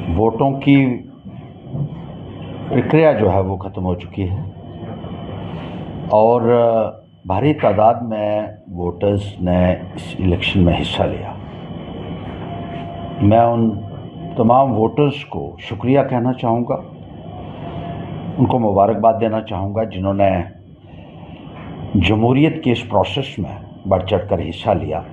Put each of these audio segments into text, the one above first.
वोटों की प्रक्रिया जो है वो ख़त्म हो चुकी है और भारी तादाद में वोटर्स ने इस इलेक्शन में हिस्सा लिया। मैं उन तमाम वोटर्स को शुक्रिया कहना चाहूँगा, उनको मुबारकबाद देना चाहूँगा जिन्होंने जमहूरियत के इस प्रोसेस में बढ़ चढ़ कर हिस्सा लिया,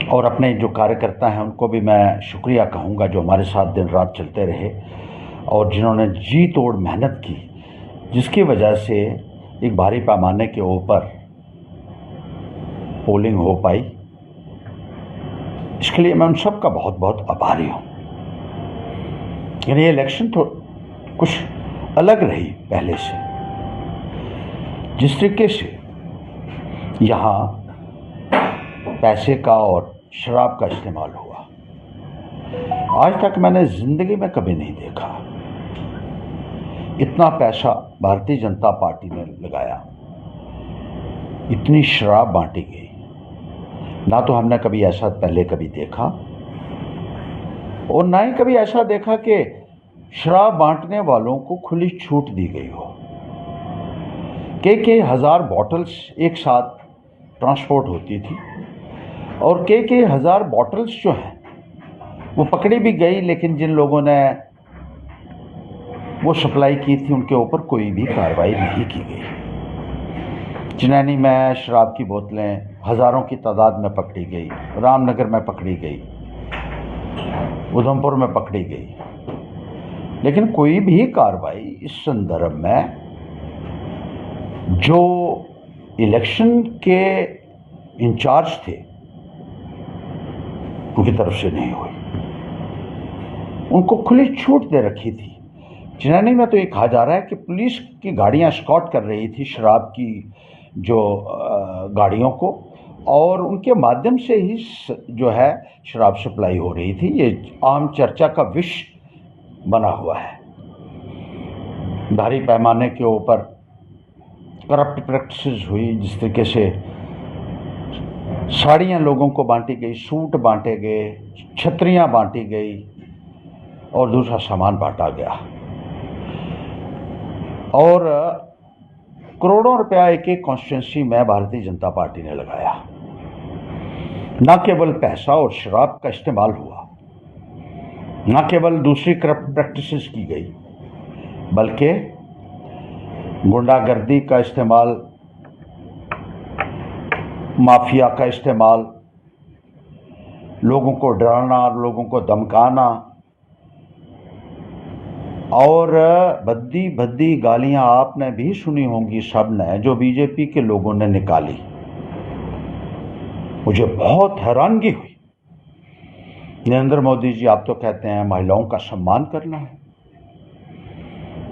और अपने जो कार्यकर्ता हैं उनको भी मैं शुक्रिया कहूँगा जो हमारे साथ दिन रात चलते रहे और जिन्होंने जी तोड़ मेहनत की, जिसकी वजह से एक भारी पैमाने के ऊपर पोलिंग हो पाई। इसके लिए मैं उन सब का बहुत बहुत आभारी हूँ। ये इलेक्शन तो कुछ अलग रही पहले से। जिस तरीके से यहाँ पैसे का और शराब का इस्तेमाल हुआ, आज तक मैंने ज़िंदगी में कभी नहीं देखा। इतना पैसा भारतीय जनता पार्टी ने लगाया, इतनी शराब बांटी गई, ना तो हमने कभी ऐसा पहले कभी देखा और ना ही कभी ऐसा देखा कि शराब बांटने वालों को खुली छूट दी गई हो। कई हज़ार बॉटल्स एक साथ ट्रांसपोर्ट होती थी और कई हज़ार बॉटल्स जो हैं वो पकड़ी भी गई, लेकिन जिन लोगों ने वो सप्लाई की थी उनके ऊपर कोई भी कार्रवाई नहीं की गई। चिनैनी में शराब की बोतलें हज़ारों की तादाद में पकड़ी गई, रामनगर में पकड़ी गई, उधमपुर में पकड़ी गई, लेकिन कोई भी कार्रवाई इस संदर्भ में जो इलेक्शन के इंचार्ज थे उनकी तरफ से नहीं हुई। उनको खुली छूट दे रखी थी। चिनैनी में तो ये कहा जा रहा है कि पुलिस की गाड़ियां स्कॉट कर रही थी शराब की जो गाड़ियों को, और उनके माध्यम से ही जो है शराब सप्लाई हो रही थी। ये आम चर्चा का विषय बना हुआ है। भारी पैमाने के ऊपर करप्ट प्रैक्टिसेस हुई, जिस तरीके से साड़ियाँ लोगों को बांटी गई, सूट बांटे गए, छतरियाँ बांटी गई और दूसरा सामान बांटा गया, और करोड़ों रुपया एक कॉन्स्टिट्यूंसी में भारतीय जनता पार्टी ने लगाया। न केवल पैसा और शराब का इस्तेमाल हुआ, न केवल दूसरी करप्ट प्रैक्टिसेस की गई, बल्कि गुंडागर्दी का इस्तेमाल, माफिया का इस्तेमाल, लोगों को डराना, लोगों को धमकाना और भद्दी भद्दी गालियां आपने भी सुनी होंगी सब ने, जो बीजेपी के लोगों ने निकाली। मुझे बहुत हैरानगी हुई। नरेंद्र मोदी जी, आप तो कहते हैं महिलाओं का सम्मान करना है,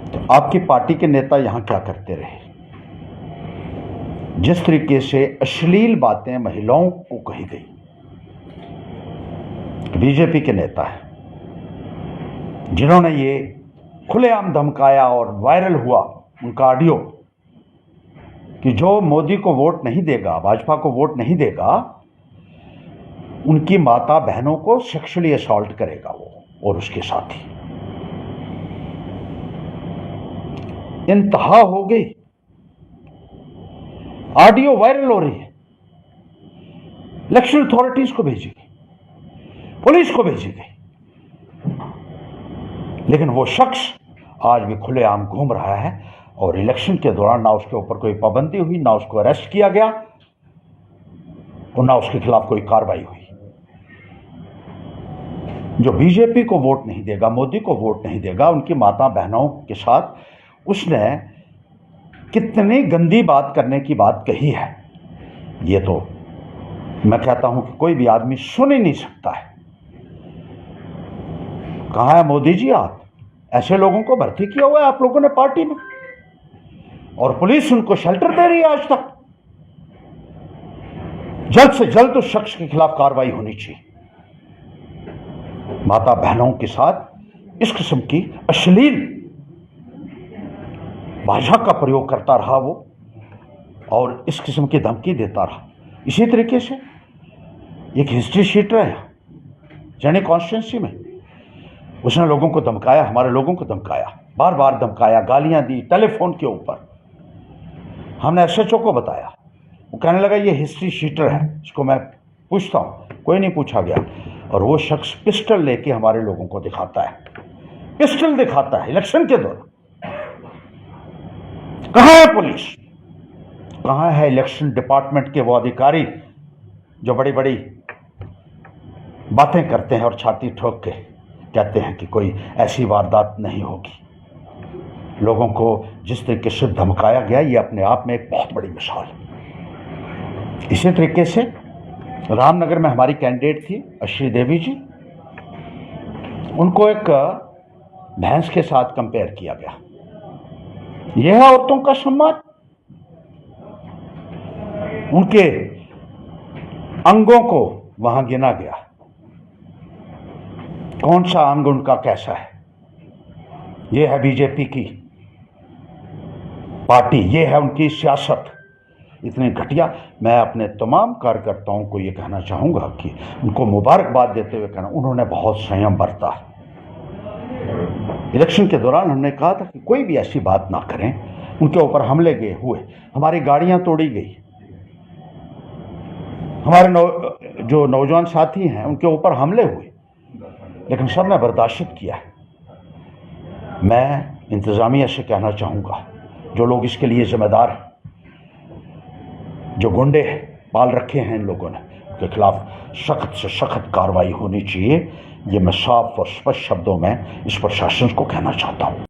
तो आपकी पार्टी के नेता यहां क्या करते रहे? जिस तरीके से अश्लील बातें महिलाओं को कही गई, बीजेपी के नेता हैं जिन्होंने ये खुलेआम धमकाया और वायरल हुआ उनका ऑडियो कि जो मोदी को वोट नहीं देगा, भाजपा को वोट नहीं देगा, उनकी माता बहनों को सेक्सुअली असॉल्ट करेगा वो और उसके साथी। इंतहा हो गई। ऑडियो वायरल हो रही है, इलेक्शन अथॉरिटीज को भेजी गई, पुलिस को भेजी गई, लेकिन वो शख्स आज भी खुलेआम घूम रहा है और इलेक्शन के दौरान ना उसके ऊपर कोई पाबंदी हुई, ना उसको अरेस्ट किया गया और ना उसके खिलाफ कोई कार्रवाई हुई। जो बीजेपी को वोट नहीं देगा, मोदी को वोट नहीं देगा, उनकी माता बहनों के साथ उसने कितनी गंदी बात करने की बात कही है, ये तो मैं कहता हूं कि कोई भी आदमी सुन ही नहीं सकता है। कहां है मोदी जी? आप ऐसे लोगों को भर्ती किया हुआ है आप लोगों ने पार्टी में, और पुलिस उनको शेल्टर दे रही है आज तक। जल्द से जल्द उस शख्स के खिलाफ कार्रवाई होनी चाहिए। माता बहनों के साथ इस किस्म की अश्लील भाषा का प्रयोग करता रहा वो, और इस किस्म की धमकी देता रहा। इसी तरीके से एक हिस्ट्री शीट रहा है यानी कॉन्स्टिट्यूंसी में उसने लोगों को धमकाया, हमारे लोगों को धमकाया, बार बार धमकाया, गालियां दी टेलीफोन के ऊपर। हमने एसएचओ को बताया, वो कहने लगा ये हिस्ट्री शीटर है, इसको मैं पूछता हूँ। कोई नहीं पूछा गया। और वो शख्स पिस्टल लेके हमारे लोगों को दिखाता है, पिस्टल दिखाता है इलेक्शन के दौरान। कहाँ है पुलिस, कहाँ है इलेक्शन डिपार्टमेंट के वो अधिकारी जो बड़ी बड़ी बातें करते हैं और छाती ठोक के कहते हैं कि कोई ऐसी वारदात नहीं होगी। लोगों को जिस तरीके से धमकाया गया, ये अपने आप में एक बहुत बड़ी मिसाल है। इसी तरीके से रामनगर में हमारी कैंडिडेट थी अश्री देवी जी, उनको एक भैंस के साथ कंपेयर किया गया। यह है औरतों का सम्मान। उनके अंगों को वहां गिना गया, कौन सा अंग उनका कैसा है। यह है बीजेपी की पार्टी, यह है उनकी सियासत, इतनी घटिया। मैं अपने तमाम कार्यकर्ताओं को यह कहना चाहूंगा कि उनको मुबारकबाद देते हुए कहना, उन्होंने बहुत संयम बरता। इलेक्शन के दौरान हमने कहा था कि कोई भी ऐसी बात ना करें। उनके ऊपर हमले हुए, हमारी गाड़ियां तोड़ी गई, हमारे जो नौजवान साथी हैं उनके ऊपर हमले हुए, लेकिन सब ने बर्दाश्त किया है। मैं इंतजामिया से कहना चाहूँगा, जो लोग इसके लिए जिम्मेदार हैं, जो गुंडे पाल रखे हैं इन लोगों ने, उनके खिलाफ सख्त से सख्त कार्रवाई होनी चाहिए। ये मैं साफ और स्पष्ट शब्दों में इस प्रशासन को कहना चाहता हूँ।